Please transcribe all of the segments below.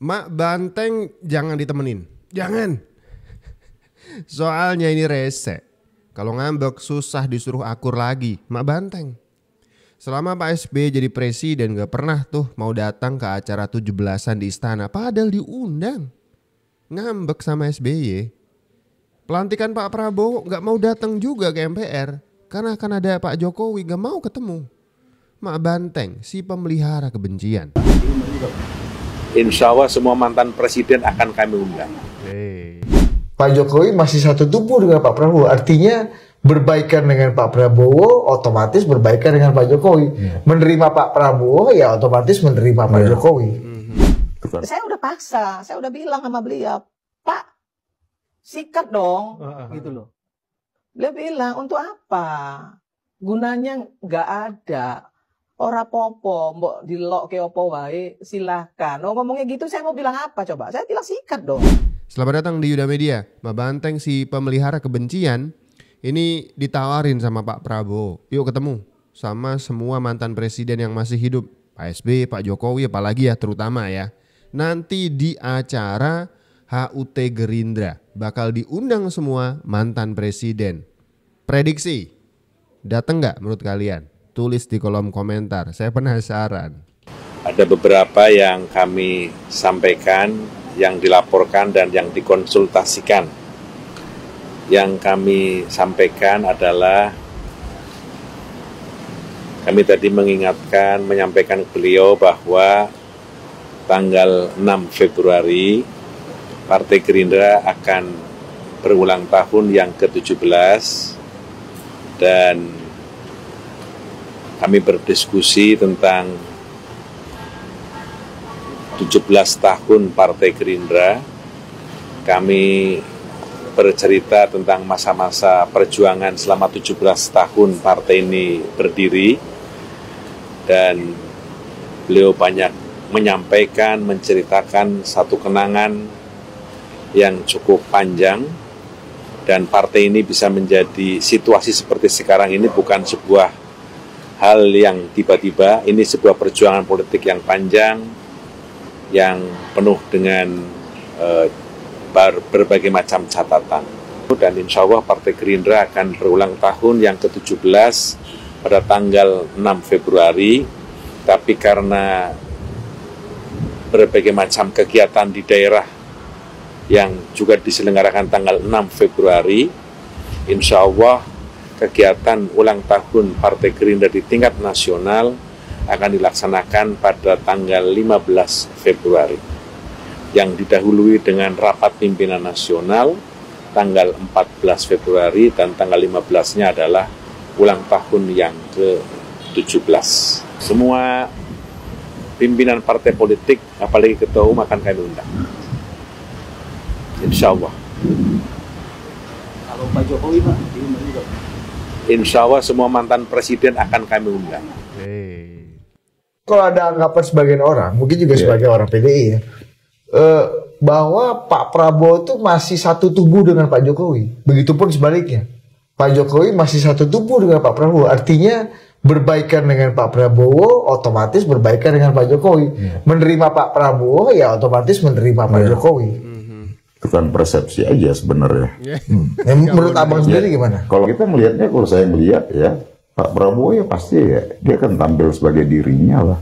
Mak Banteng jangan ditemenin. Jangan. Soalnya ini rese. Kalau ngambek susah disuruh akur lagi. Mak Banteng. Selama Pak SBY jadi presiden gak pernah tuh mau datang ke acara 17-an di istana. Padahal diundang. Ngambek sama SBY. Pelantikan Pak Prabowo gak mau datang juga ke MPR. Karena akan ada Pak Jokowi gak mau ketemu. Mak Banteng si pemelihara kebencian. Insya Allah semua mantan presiden akan kami undang. Pak Jokowi masih satu tubuh dengan Pak Prabowo. Artinya berbaikan dengan Pak Prabowo otomatis berbaikan dengan Pak Jokowi. Menerima Pak Prabowo ya otomatis menerima Pak Jokowi. Saya udah paksa, saya udah bilang sama beliau, Pak, sikat dong, gitu loh. Beliau bilang, untuk apa? Gunanya nggak ada. Ora popo, mbok dilok ke opo wae, silahkan. Oh, ngomongnya gitu saya mau bilang apa coba? Saya bilang sikat dong. Selamat datang di Yuda Media. Mak Banteng si pemelihara kebencian ini ditawarin sama Pak Prabowo. Yuk ketemu sama semua mantan presiden yang masih hidup. Pak SBY, Pak Jokowi apalagi ya terutama ya. Nanti di acara HUT Gerindra bakal diundang semua mantan presiden. Prediksi, datang nggak menurut kalian? Tulis di kolom komentar, saya penasaran. Ada beberapa yang kami sampaikan, yang dilaporkan dan yang dikonsultasikan. Yang kami sampaikan adalah kami tadi menyampaikan ke beliau bahwa tanggal 6 Februari Partai Gerindra akan berulang tahun yang ke-17 dan kami berdiskusi tentang 17 tahun Partai Gerindra. Kami bercerita tentang masa-masa perjuangan selama 17 tahun partai ini berdiri. Dan beliau banyak menyampaikan, menceritakan satu kenangan yang cukup panjang. Dan partai ini bisa menjadi situasi seperti sekarang ini bukan sebuah hal yang tiba-tiba, ini sebuah perjuangan politik yang panjang, yang penuh dengan berbagai macam catatan. Dan insya Allah Partai Gerindra akan berulang tahun yang ke-17 pada tanggal 6 Februari, tapi karena berbagai macam kegiatan di daerah yang juga diselenggarakan tanggal 6 Februari, insya Allah kegiatan ulang tahun Partai Gerindra di tingkat nasional akan dilaksanakan pada tanggal 15 Februari yang didahului dengan rapat pimpinan nasional tanggal 14 Februari dan tanggal 15-nya adalah ulang tahun yang ke-17. Semua pimpinan partai politik apalagi ketua umum akan kami undang. Insya Allah. Kalau Pak Jokowi Pak, diundang juga. Insya Allah semua mantan presiden akan kami undang. Kalau ada anggapan sebagian orang, mungkin juga sebagai orang PDI ya, bahwa Pak Prabowo itu masih satu tubuh dengan Pak Jokowi. Begitupun sebaliknya, Pak Jokowi masih satu tubuh dengan Pak Prabowo. Artinya berbaikan dengan Pak Prabowo otomatis berbaikan dengan Pak Jokowi. Menerima Pak Prabowo ya otomatis menerima Pak Jokowi. Itu kan persepsi aja sebenarnya. Menurut abang sendiri gimana? Kalau kita melihatnya, kalau saya melihat ya, Pak Prabowo ya pasti ya, dia kan tampil sebagai dirinya lah.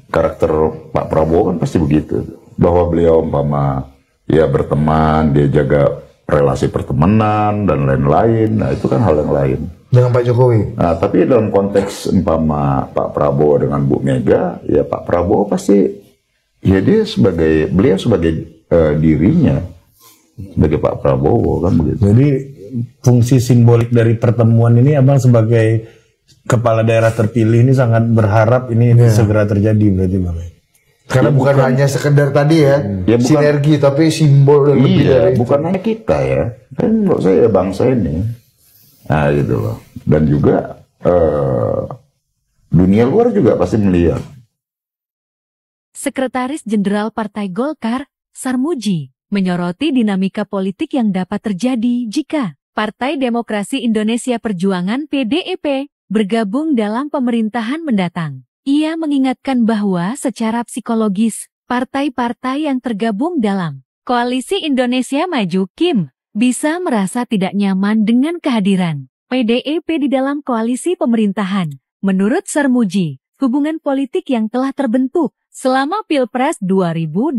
Karakter Pak Prabowo kan pasti begitu. Bahwa beliau umpama ya berteman, dia jaga relasi pertemanan dan lain-lain. Nah itu kan hal yang lain. Dengan Pak Jokowi? Nah tapi dalam konteks umpama Pak Prabowo dengan Bu Mega, ya Pak Prabowo pasti, ya dia sebagai, beliau sebagai dirinya sebagai Pak Prabowo kan begitu. Jadi fungsi simbolik dari pertemuan ini abang sebagai kepala daerah terpilih ini sangat berharap ini segera terjadi berarti bang. Karena bukan hanya sekedar tadi ya, sinergi, tapi simbol dan lebih dari itu. Bukan hanya kita ya, kan menurut saya bangsa ini, nah gitu loh. Dan juga dunia luar juga pasti melihat. Sekretaris Jenderal Partai Golkar Sarmuji menyoroti dinamika politik yang dapat terjadi jika Partai Demokrasi Indonesia Perjuangan (PDIP) bergabung dalam pemerintahan mendatang. Ia mengingatkan bahwa secara psikologis, partai-partai yang tergabung dalam Koalisi Indonesia Maju (KIM) bisa merasa tidak nyaman dengan kehadiran PDIP di dalam koalisi pemerintahan. Menurut Sarmuji, hubungan politik yang telah terbentuk selama Pilpres 2024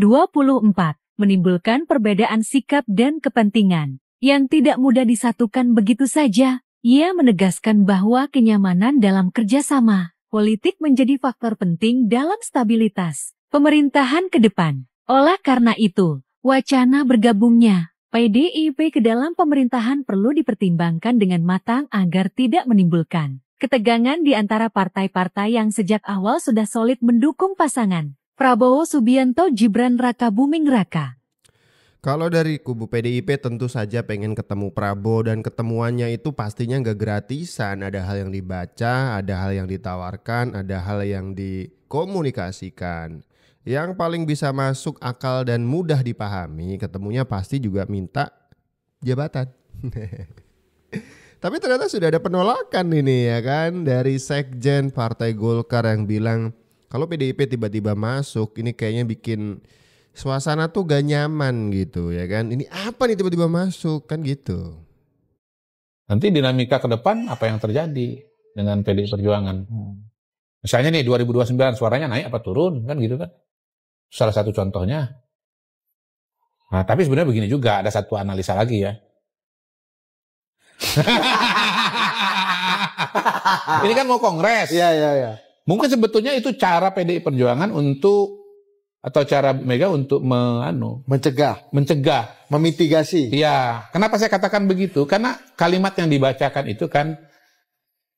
menimbulkan perbedaan sikap dan kepentingan yang tidak mudah disatukan begitu saja. Ia menegaskan bahwa kenyamanan dalam kerjasama politik menjadi faktor penting dalam stabilitas pemerintahan ke depan. Oleh karena itu, wacana bergabungnya PDIP ke dalam pemerintahan perlu dipertimbangkan dengan matang agar tidak menimbulkan ketegangan di antara partai-partai yang sejak awal sudah solid mendukung pasangan Prabowo Subianto Gibran Raka Buming Raka. Kalau dari kubu PDIP tentu saja pengen ketemu Prabowo dan ketemuannya itu pastinya nggak gratisan. Ada hal yang dibaca, ada hal yang ditawarkan, ada hal yang dikomunikasikan. Yang paling bisa masuk akal dan mudah dipahami, ketemunya pasti juga minta jabatan. Tapi ternyata sudah ada penolakan ini ya kan dari Sekjen Partai Golkar yang bilang kalau PDIP tiba-tiba masuk ini kayaknya bikin suasana tuh gak nyaman gitu ya kan. Ini apa nih tiba-tiba masuk kan gitu. Nanti dinamika ke depan apa yang terjadi dengan PDI Perjuangan. Misalnya nih 2029 suaranya naik apa turun kan gitu kan. Salah satu contohnya. Nah tapi sebenarnya begini juga ada satu analisa lagi ya. Ini kan mau kongres. Iya. Mungkin sebetulnya itu cara PDI Perjuangan untuk atau cara Mega untuk mencegah, memitigasi. Iya, kenapa saya katakan begitu? Karena kalimat yang dibacakan itu kan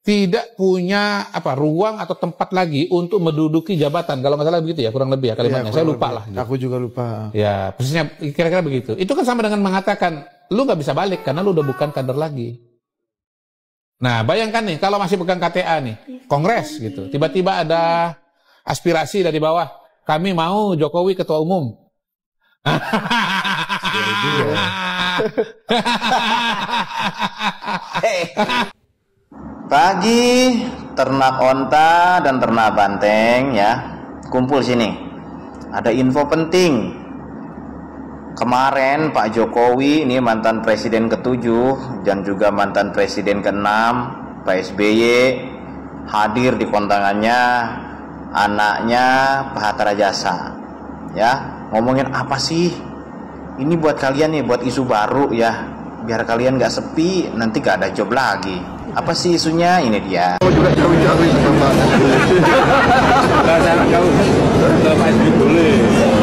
tidak punya ruang atau tempat lagi untuk menduduki jabatan. Kalau nggak salah begitu ya, kurang lebih ya kalimatnya. Ya, saya lupa lah. Gitu. Aku juga lupa. Ya, persisnya kira-kira begitu. Itu kan sama dengan mengatakan lu nggak bisa balik karena lu udah bukan kader lagi. Nah, bayangkan nih kalau masih pegang KTA nih, kongres gitu. Tiba-tiba ada aspirasi dari bawah. Kami mau Jokowi ketua umum. Pagi ternak onta dan ternak banteng ya kumpul sini. Ada info penting. Kemarin Pak Jokowi ini mantan presiden ke-7 dan juga mantan presiden ke-6 Pak SBY hadir di kondangannya anaknya Pak Hatta Rajasa. Ya, ngomongin apa sih? Ini buat kalian nih, buat isu baru ya. Biar kalian gak sepi, nanti gak ada job lagi. Apa sih isunya? Ini dia. Oh juga cawe-cawe sama.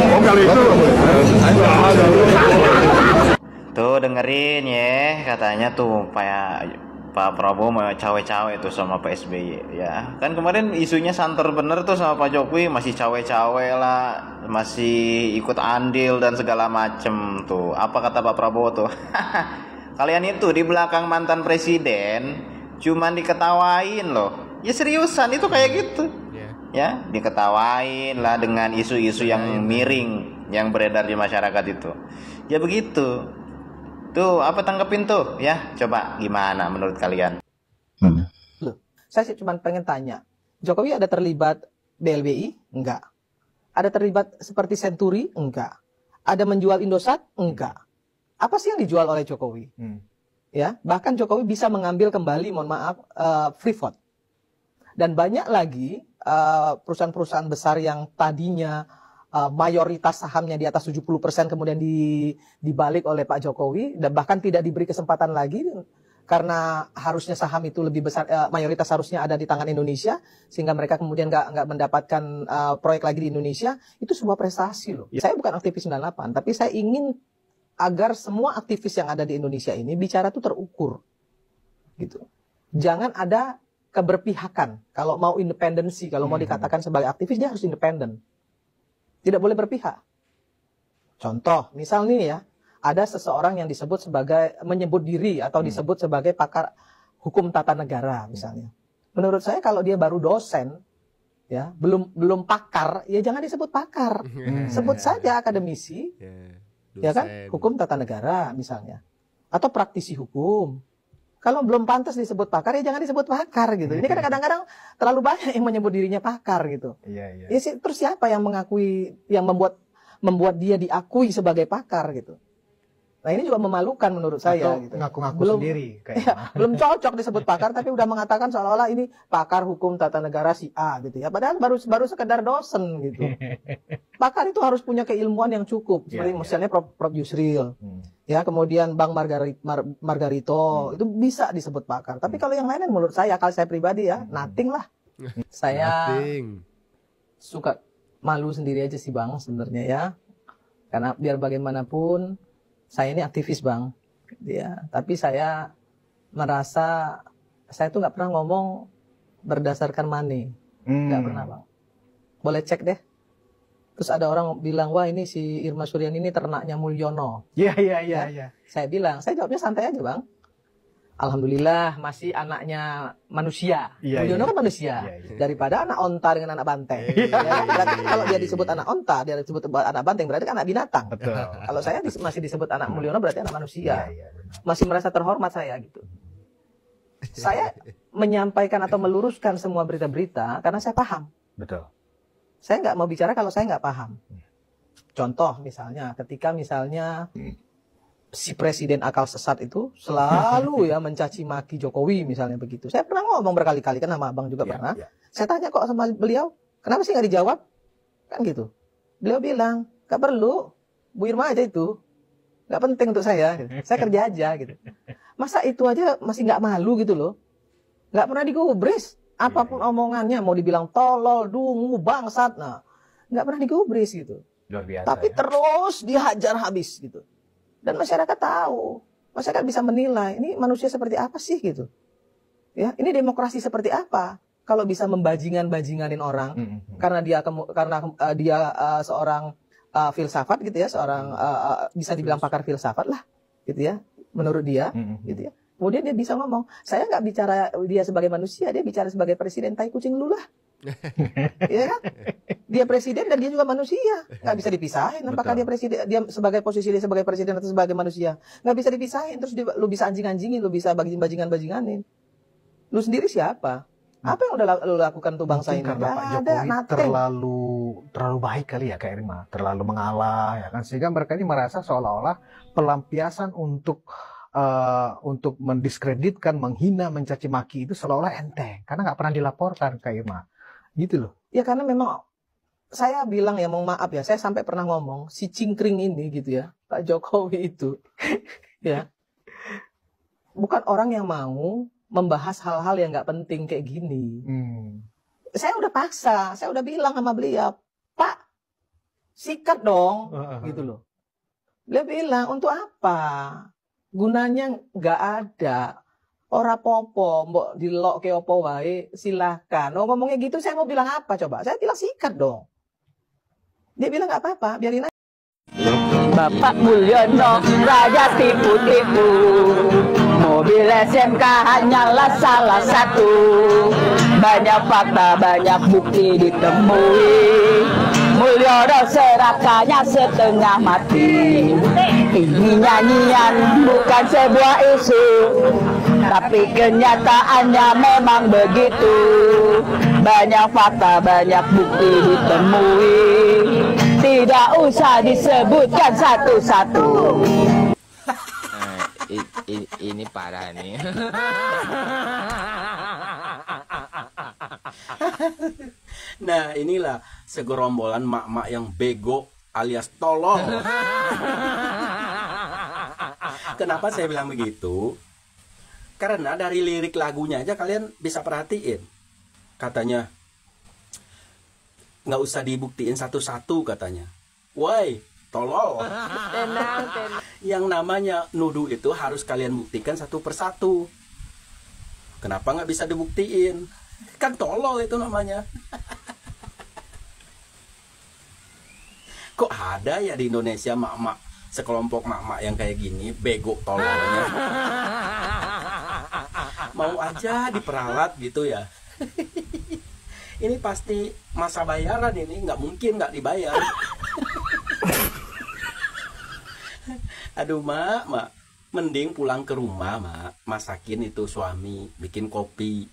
Oh kali itu. Tuh dengerin ya, katanya tuh Pak Prabowo mau cawe-cawe tuh sama Pak SBY ya. Kan kemarin isunya santer bener tuh sama Pak Jokowi, masih cawe-cawe lah, masih ikut andil dan segala macem tuh. Apa kata Pak Prabowo tuh? Kalian itu di belakang mantan presiden cuman diketawain loh. Ya seriusan itu kayak gitu. Ya, diketawain lah dengan isu-isu yang miring yang beredar di masyarakat itu. Ya begitu. Tuh, apa tanggepin tuh ya? Coba gimana menurut kalian? Loh, saya sih cuma pengen tanya. Jokowi ada terlibat BLBI? Enggak. Ada terlibat seperti Senturi? Enggak. Ada menjual Indosat? Enggak. Apa sih yang dijual oleh Jokowi? Ya, bahkan Jokowi bisa mengambil kembali, mohon maaf, Freeport. Dan banyak lagi perusahaan-perusahaan besar yang tadinya mayoritas sahamnya di atas 70% kemudian dibalik oleh Pak Jokowi dan bahkan tidak diberi kesempatan lagi karena harusnya saham itu lebih besar, mayoritas harusnya ada di tangan Indonesia sehingga mereka kemudian nggak mendapatkan proyek lagi di Indonesia. Itu sebuah prestasi loh. Saya bukan aktivis 98, tapi saya ingin agar semua aktivis yang ada di Indonesia ini bicara tuh terukur, gitu. Jangan ada keberpihakan. Kalau mau independensi, kalau mau dikatakan sebagai aktivis, dia harus independen. Tidak boleh berpihak. Contoh, misal nih ya, ada seseorang yang disebut sebagai, menyebut diri atau disebut sebagai pakar hukum tata negara misalnya. Menurut saya kalau dia baru dosen, ya belum pakar, ya jangan disebut pakar. Sebut saja akademisi, ya kan, hukum tata negara misalnya. Atau praktisi hukum. Kalau belum pantas disebut pakar, ya jangan disebut pakar gitu. Ini kan kadang-kadang terlalu banyak yang menyebut dirinya pakar gitu. Ya, terus siapa yang mengakui, yang membuat membuat dia diakui sebagai pakar gitu. Nah ini juga memalukan menurut saya. Atau gitu. ngaku-ngaku sendiri. Ya, belum cocok disebut pakar, tapi udah mengatakan seolah-olah ini pakar hukum tata negara si A gitu ya. Padahal baru sekedar dosen gitu. Pakar itu harus punya keilmuan yang cukup. Seperti misalnya Prof. Yusril, ya kemudian Bang Margarito itu bisa disebut pakar. Tapi kalau yang lain menurut saya, kalau saya pribadi ya, nothing lah. Saya suka malu sendiri aja sih Bang sebenarnya ya. Karena biar bagaimanapun saya ini aktivis Bang, ya. Tapi saya merasa saya tuh nggak pernah ngomong berdasarkan money, nggak pernah Bang. Boleh cek deh. Terus ada orang bilang, wah ini si Irma Suryani ini ternaknya Mulyono. Iya. Saya bilang, saya jawabnya santai aja Bang. Alhamdulillah masih anaknya manusia. Mulyono kan manusia. Daripada anak onta dengan anak banteng. Berarti kalau dia disebut anak onta, dia disebut anak banteng, berarti kan anak binatang. Betul. Kalau saya masih disebut anak Mulyono berarti anak manusia. Masih merasa terhormat saya gitu. Saya menyampaikan atau meluruskan semua berita-berita karena saya paham. Betul. Saya nggak mau bicara kalau saya nggak paham. Contoh misalnya, ketika misalnya si presiden akal sesat itu selalu ya mencaci maki Jokowi misalnya begitu. Saya pernah ngomong berkali-kali kan sama Abang juga pernah. Saya tanya kok sama beliau, kenapa sih nggak dijawab? Kan gitu. Beliau bilang, nggak perlu, Bu Irma aja itu. Nggak penting untuk saya. Gitu. Saya kerja aja gitu. Masa itu aja masih nggak malu gitu loh. Nggak pernah digubris. Apapun omongannya, mau dibilang tolol, dungu, bangsat. Nah, nggak pernah digubris gitu. Luar biasa. Tapi terus dihajar habis gitu. Dan masyarakat tahu, masyarakat bisa menilai ini manusia seperti apa sih gitu, ya ini demokrasi seperti apa kalau bisa membajingan-bajinganin orang karena dia seorang filsafat gitu ya, seorang bisa dibilang pakar filsafat lah gitu ya menurut dia gitu ya. Kemudian dia bisa ngomong, saya nggak bicara dia sebagai manusia, dia bicara sebagai presiden tai kucing lu lah. Ya kan? Dia presiden dan dia juga manusia, nggak bisa dipisahin. Apakah dia presiden, dia sebagai posisi dia sebagai presiden atau sebagai manusia, nggak bisa dipisahin. Terus lu bisa anjing-anjingin, lu bisa bajingan-bajinganin. Lu sendiri siapa? Apa yang udah lu lakukan tuh bangsa ini? Karena Pak Jokowi terlalu baik kali ya Kak Irma, terlalu mengalah ya kan, sehingga mereka ini merasa seolah-olah pelampiasan untuk mendiskreditkan, menghina, mencaci maki itu seolah-olah enteng karena nggak pernah dilaporkan Kak Irma. Gitu loh. Ya karena memang saya bilang ya, mohon maaf ya, saya sampai pernah ngomong si cingkring ini gitu ya, Pak Jokowi itu ya bukan orang yang mau membahas hal-hal yang nggak penting kayak gini. Saya udah paksa, saya udah bilang sama beliau, Pak sikat dong, gitu loh. Beliau bilang untuk apa? Gunanya nggak ada. Ora popo, mbok dilok ke opo wae, silahkan. Oh ngomongnya gitu, saya mau bilang apa coba? Saya bilang sikat dong. Dia bilang nggak apa-apa, biarin aja. Bapak Mulyono, raja tipu-tipu. Mobil SMK hanyalah salah satu. Banyak fakta, banyak bukti ditemui. Mulyono serakahnya setengah mati. Ini nyanyian bukan sebuah isu, tapi kenyataannya memang begitu. Banyak fakta, banyak bukti ditemui. Tidak usah disebutkan satu-satu. Ini parah nih. Nah inilah segerombolan mak-mak yang bego alias tolol. Kenapa saya bilang begitu? Karena dari lirik lagunya aja kalian bisa perhatiin. Katanya, nggak usah dibuktiin satu-satu katanya. Woi, tolol. Tenang. Yang namanya nuduh itu harus kalian buktikan satu persatu. Kenapa nggak bisa dibuktiin? Kan tolol itu namanya. Kok ada ya di Indonesia mak-mak, sekelompok mak-mak yang kayak gini, bego tololnya. Mau aja diperalat gitu ya. Ini pasti masa bayaran ini, nggak mungkin nggak dibayar. Aduh mak, mending pulang ke rumah mak, masakin itu suami, bikin kopi.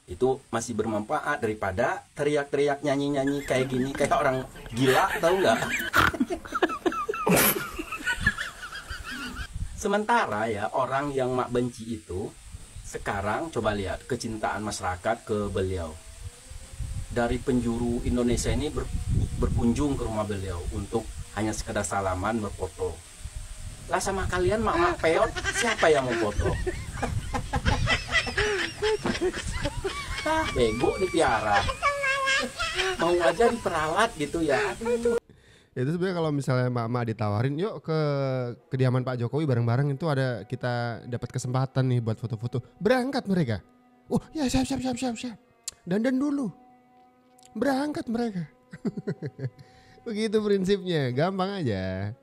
Itu masih bermanfaat daripada teriak-teriak nyanyi-nyanyi kayak gini, kayak orang gila, tahu nggak? Sementara ya orang yang mak benci itu sekarang coba lihat kecintaan masyarakat ke beliau. Dari penjuru Indonesia ini berkunjung ke rumah beliau untuk hanya sekedar salaman, berfoto. Lah sama kalian mak-mak peot, siapa yang mau foto? Bego dipiara. Mau aja diperalat gitu ya. Itu sebenarnya kalau misalnya mak-mak ditawarin, yuk ke kediaman Pak Jokowi bareng-bareng, itu ada kita dapat kesempatan nih buat foto-foto. Berangkat mereka. Oh ya siap. Dandan dulu. Berangkat mereka. Begitu prinsipnya, gampang aja.